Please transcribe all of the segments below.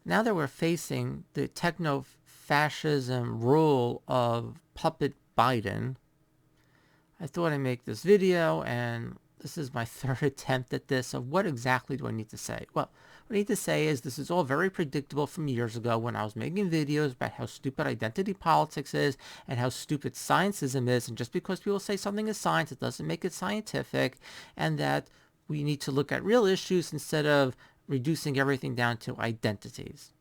now that we're facing the techno fascism rule of puppet Biden, I thought I'd make this video, and this is my third attempt at this. So what exactly do I need to say? Well, what I need to say is this is all very predictable from years ago when I was making videos about how stupid identity politics is and how stupid scientism is. And just because people say something is science, it doesn't make it scientific, and that we need to look at real issues instead of reducing everything down to identities.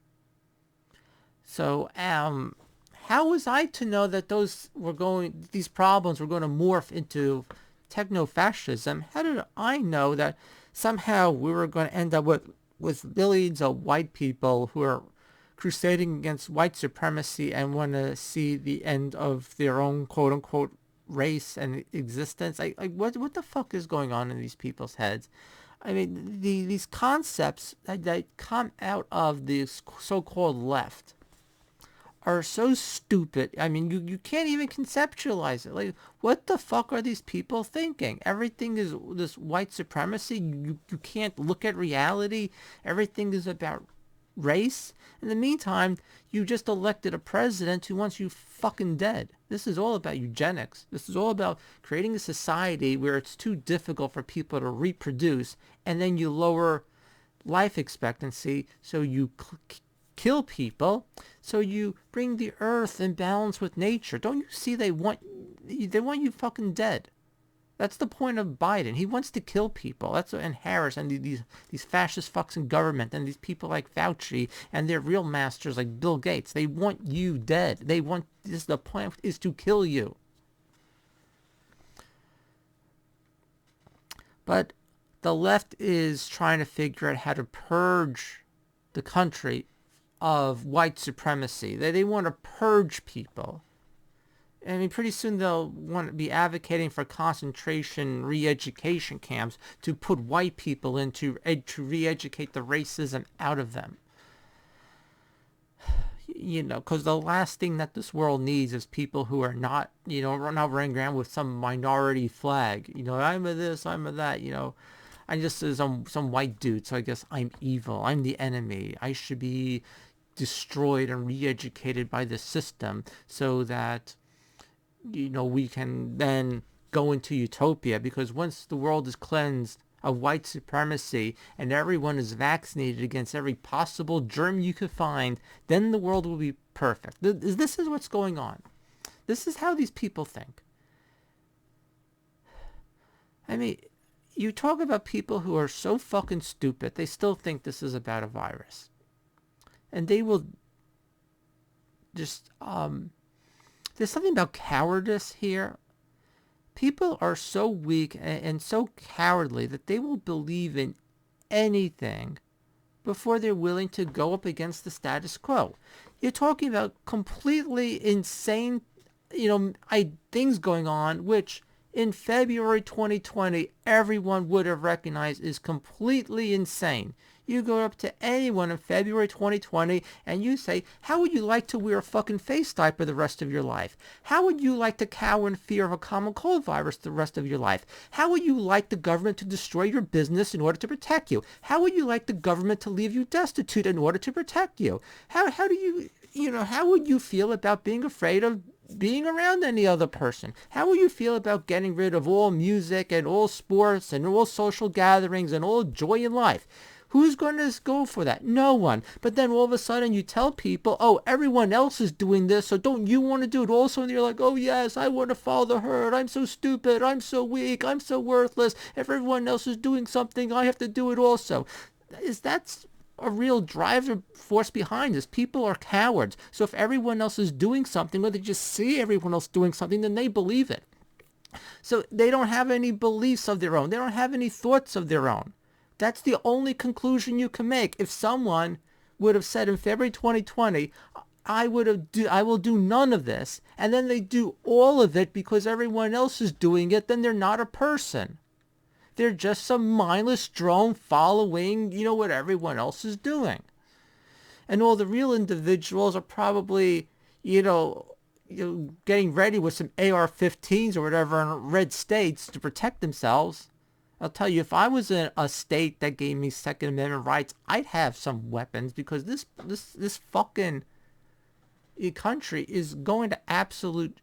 So, how was I to know that these problems were going to morph into techno-fascism? How did I know that somehow we were going to end up with millions of white people who are crusading against white supremacy and want to see the end of their own quote-unquote race and existence? What the fuck is going on in these people's heads? I mean, these concepts that come out of the so-called left are so stupid. I mean, you can't even conceptualize it. Like, what the fuck are these people thinking? Everything is this white supremacy. You can't look at reality. Everything is about race. In the meantime, you just elected a president who wants you fucking dead. This is all about eugenics. This is all about creating a society where it's too difficult for people to reproduce, and then you lower life expectancy, so you kill people, so you bring the earth in balance with nature. Don't you see they want you fucking dead? That's the point of Biden. He wants to kill people. And Harris and these fascist fucks in government and these people like Fauci and their real masters like Bill Gates. They want you dead. The plan is to kill you. But the left is trying to figure out how to purge the country of white supremacy. They want to purge people. I mean, pretty soon they'll want to be advocating for concentration re-education camps to put white people into to re-educate the racism out of them. You know, because the last thing that this world needs is people who are not running around with some minority flag. You know, I'm a this, I'm a that. You know, I'm just some white dude, so I guess I'm evil. I'm the enemy. I should be destroyed and re-educated by the system so that we can then go into utopia, because once the world is cleansed of white supremacy and everyone is vaccinated against every possible germ you could find, then the world will be perfect. This is what's going on. This is how these people think. I mean, you talk about people who are so fucking stupid, they still think this is about a virus. And they will just, there's something about cowardice here. People are so weak and so cowardly that they will believe in anything before they're willing to go up against the status quo. You're talking about completely insane, things going on, which in February 2020, everyone would have recognized is completely insane. You go up to anyone in February 2020 and you say, how would you like to wear a fucking face diaper the rest of your life? How would you like to cower in fear of a common cold virus the rest of your life? How would you like the government to destroy your business in order to protect you? How would you like the government to leave you destitute in order to protect you? How would you feel about being afraid of being around any other person? How will you feel about getting rid of all music and all sports and all social gatherings and all joy in life? Who's going to go for that? No one. But then all of a sudden you tell people, oh, everyone else is doing this, so don't you want to do it also? And you're like, oh yes, I want to follow the herd. I'm so stupid. I'm so weak. I'm so worthless. If everyone else is doing something, I have to do it also. That's a real driving force behind this. People are cowards. So if everyone else is doing something, or they just see everyone else doing something, then they believe it. So they don't have any beliefs of their own. They don't have any thoughts of their own. That's the only conclusion you can make. If someone would have said in February 2020, I will do none of this, and then they do all of it because everyone else is doing it, then they're not a person. They're just some mindless drone following, what everyone else is doing. And all the real individuals are probably, getting ready with some AR-15s or whatever in red states to protect themselves. I'll tell you, if I was in a state that gave me Second Amendment rights, I'd have some weapons, because this fucking country is going to absolute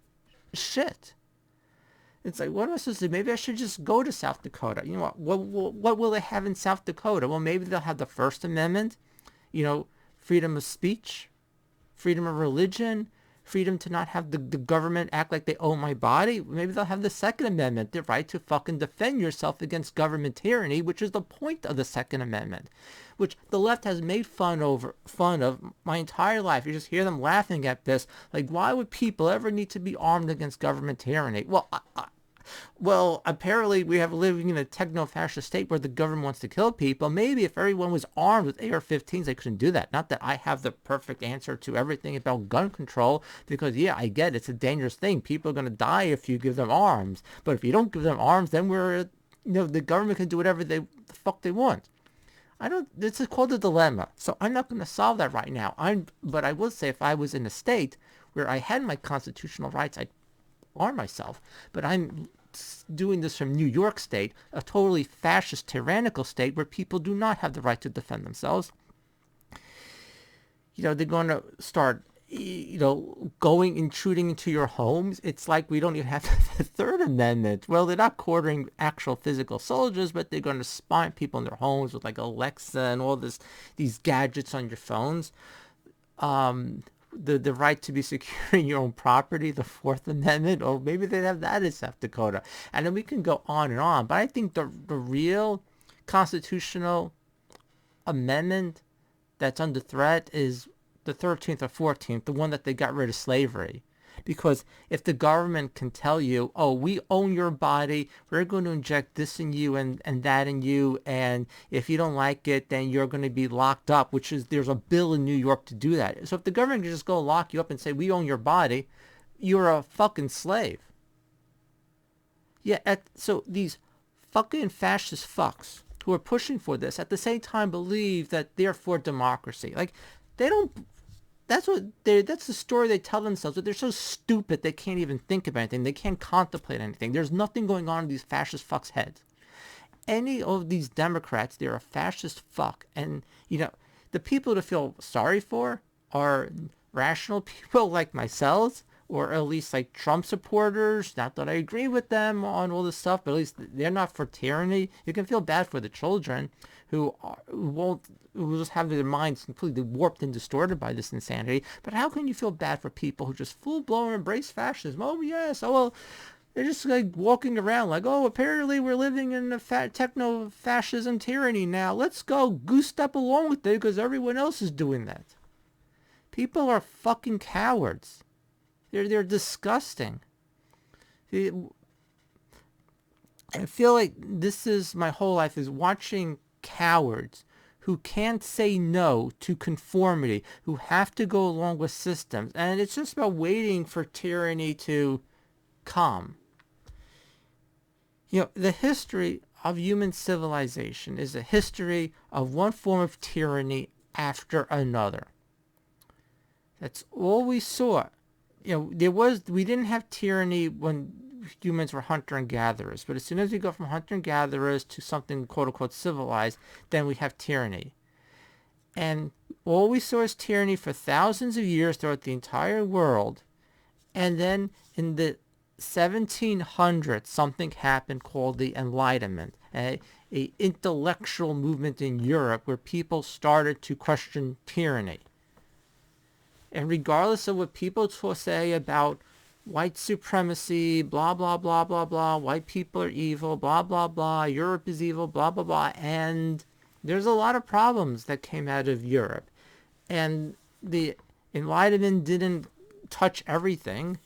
shit. It's like, what am I supposed to do? Maybe I should just go to South Dakota. You know what will they have in South Dakota? Well, maybe they'll have the First Amendment, freedom of speech, freedom of religion, freedom to not have the government act like they own my body. Maybe they'll have the Second Amendment, the right to fucking defend yourself against government tyranny, which is the point of the Second Amendment, which the left has made fun of my entire life. You just hear them laughing at this. Like, why would people ever need to be armed against government tyranny? Well, apparently we have living in a techno-fascist state where the government wants to kill people. Maybe if everyone was armed with AR-15s, they couldn't do that. Not that I have the perfect answer to everything about gun control, because, yeah, I get it's a dangerous thing. People are going to die if you give them arms. But if you don't give them arms, then the government can do whatever the fuck they want. This is called a dilemma. So I'm not going to solve that right now. But I will say, if I was in a state where I had my constitutional rights, I'd arm myself. But I'm doing this from New York State, a totally fascist, tyrannical state where people do not have the right to defend themselves. They're going to start, intruding into your homes. It's like we don't even have the Third Amendment. Well, they're not quartering actual physical soldiers, but they're going to spy on people in their homes with like Alexa and all these gadgets on your phones. The right to be securing your own property, the Fourth Amendment, or maybe they'd have that in South Dakota. And then we can go on and on. But I think the real constitutional amendment that's under threat is the 13th or 14th, the one that they got rid of slavery. Because if the government can tell you, oh, we own your body, we're going to inject this in you and that in you, and if you don't like it, then you're going to be locked up, there's a bill in New York to do that. So if the government can just go lock you up and say, we own your body, you're a fucking slave. Yeah, so these fucking fascist fucks who are pushing for this at the same time believe that they're for democracy. Like, they don't... That's the story they tell themselves, but they're so stupid they can't even think about anything. They can't contemplate anything. There's nothing going on in these fascist fucks' heads. Any of these Democrats, they're a fascist fuck. And, the people to feel sorry for are rational people like myself, or at least like Trump supporters. Not that I agree with them on all this stuff, but at least they're not for tyranny. You can feel bad for the children who just have their minds completely warped and distorted by this insanity. But how can you feel bad for people who just full-blown embrace fascism? Oh, yes. Oh, well, they're just like walking around like, oh, apparently we're living in a techno-fascism tyranny now. Let's go goose step along with it because everyone else is doing that. People are fucking cowards. They're disgusting. I feel like this is my whole life, is watching cowards who can't say no to conformity, who have to go along with systems. And it's just about waiting for tyranny to come. The history of human civilization is a history of one form of tyranny after another. That's all we saw. We didn't have tyranny when humans were hunter and gatherers, but as soon as we go from hunter and gatherers to something quote unquote civilized, then we have tyranny. And all we saw is tyranny for thousands of years throughout the entire world. And then in the 1700s, something happened called the Enlightenment, a intellectual movement in Europe where people started to question tyranny. And regardless of what people say about white supremacy, blah, blah, blah, blah, blah, white people are evil, blah, blah, blah, Europe is evil, blah, blah, blah, and there's a lot of problems that came out of Europe. And the Enlightenment didn't touch everything.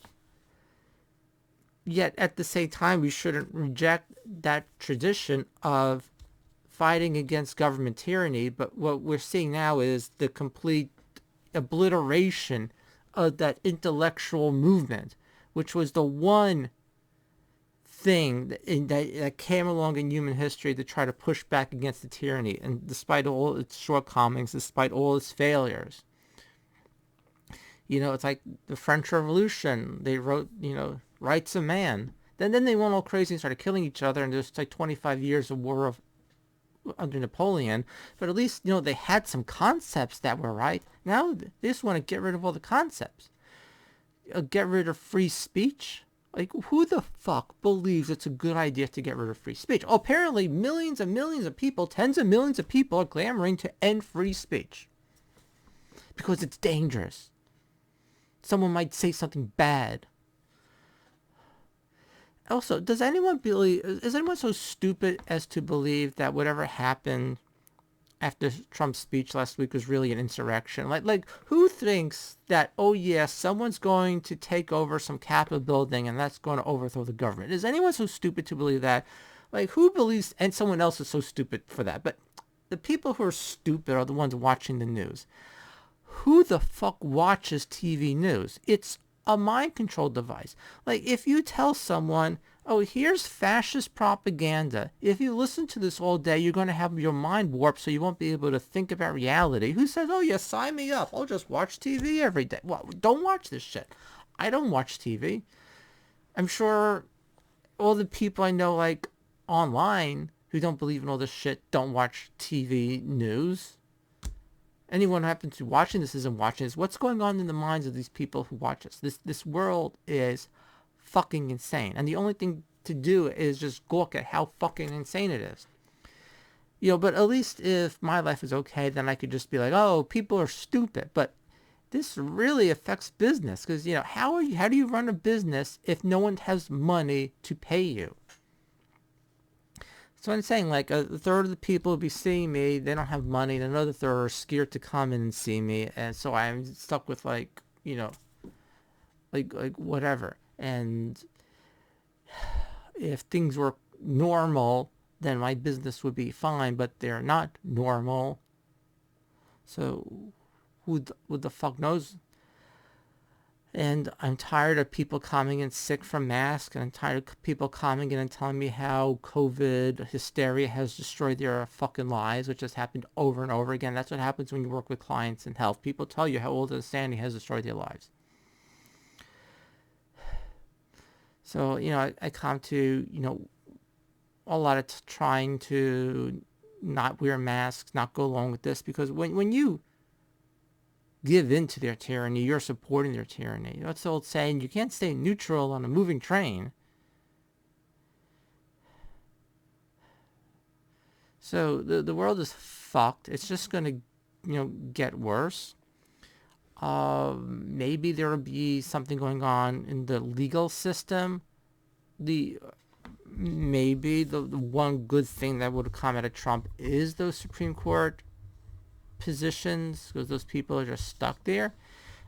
Yet at the same time, we shouldn't reject that tradition of fighting against government tyranny. But what we're seeing now is the complete obliteration of that intellectual movement, which was the one thing that came along in human history to try to push back against the tyranny. And despite all its shortcomings, despite all its failures, it's like the French Revolution. They wrote, Rights of Man. Then they went all crazy and started killing each other, and there's like 25 years of war of under Napoleon. But at least, they had some concepts that were right. Now they just want to get rid of all the concepts. Get rid of free speech. Like, who the fuck believes it's a good idea to get rid of free speech? Oh, apparently millions and millions of people, tens of millions of people are clamoring to end free speech. Because it's dangerous. Someone might say something bad. Also, is anyone so stupid as to believe that whatever happened after Trump's speech last week was really an insurrection? Like who thinks that, oh yeah, someone's going to take over some Capitol building and that's going to overthrow the government? Is anyone so stupid to believe that? Like, who believes, and someone else is so stupid for that? But the people who are stupid are the ones watching the news. Who the fuck watches TV news? It's a mind control device. Like, if you tell someone, oh, here's fascist propaganda, if you listen to this all day, you're going to have your mind warped so you won't be able to think about reality. Who says, oh yeah, sign me up, I'll just watch TV every day? Well, don't watch this shit. I don't watch TV. I'm sure all the people I know, like, online, who don't believe in all this shit, don't watch TV news. Anyone who happens to be watching this isn't watching this. What's going on in the minds of these people who watch us? This world is fucking insane. And the only thing to do is just gawk at how fucking insane it is. But at least if my life is okay, then I could just be like, oh, people are stupid. But this really affects business. Because, how do you run a business if no one has money to pay you? So I'm saying, like, a third of the people will be seeing me, they don't have money, and another third are scared to come in and see me, and so I'm stuck with, like, like whatever. And if things were normal, then my business would be fine, but they're not normal. So who the fuck knows? And I'm tired of people coming in sick from masks, and I'm tired of people coming in and telling me how COVID hysteria has destroyed their fucking lives, which has happened over and over again. That's what happens when you work with clients in health. People tell you how old insanity has destroyed their lives. So, I come to, a lot of trying to not wear masks, not go along with this, because when you give in to their tyranny, you're supporting their tyranny. That's the old saying, you can't stay neutral on a moving train. So the world is fucked. It's just going to, get worse. Maybe there will be something going on in the legal system. Maybe the one good thing that would come out of Trump is those Supreme Court positions, because those people are just stuck there.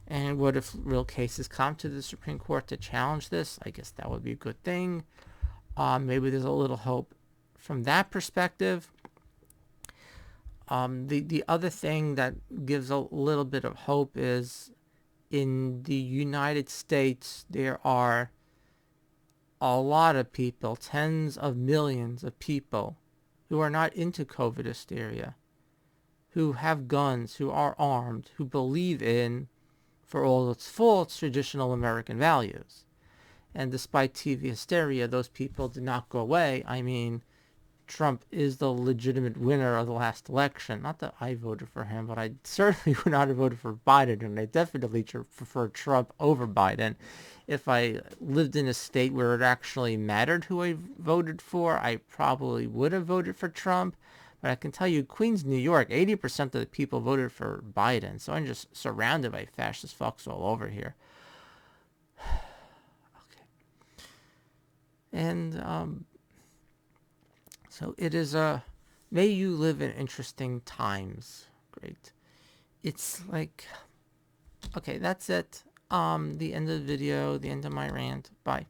And what if real cases come to the Supreme Court to challenge this? I guess that would be a good thing. Maybe there's a little hope from that perspective. The other thing that gives a little bit of hope is in the United States, there are a lot of people, tens of millions of people, who are not into COVID hysteria, who have guns, who are armed, who believe in, for all its faults, traditional American values. And despite TV hysteria, those people did not go away. I mean, Trump is the legitimate winner of the last election. Not that I voted for him, but I certainly would not have voted for Biden, and I definitely prefer Trump over Biden. If I lived in a state where it actually mattered who I voted for, I probably would have voted for Trump. But I can tell you, Queens, New York, 80% of the people voted for Biden. So I'm just surrounded by fascist fucks all over here. Okay. And, so it is may you live in interesting times. Great. It's like, okay, that's it. The end of the video, the end of my rant. Bye.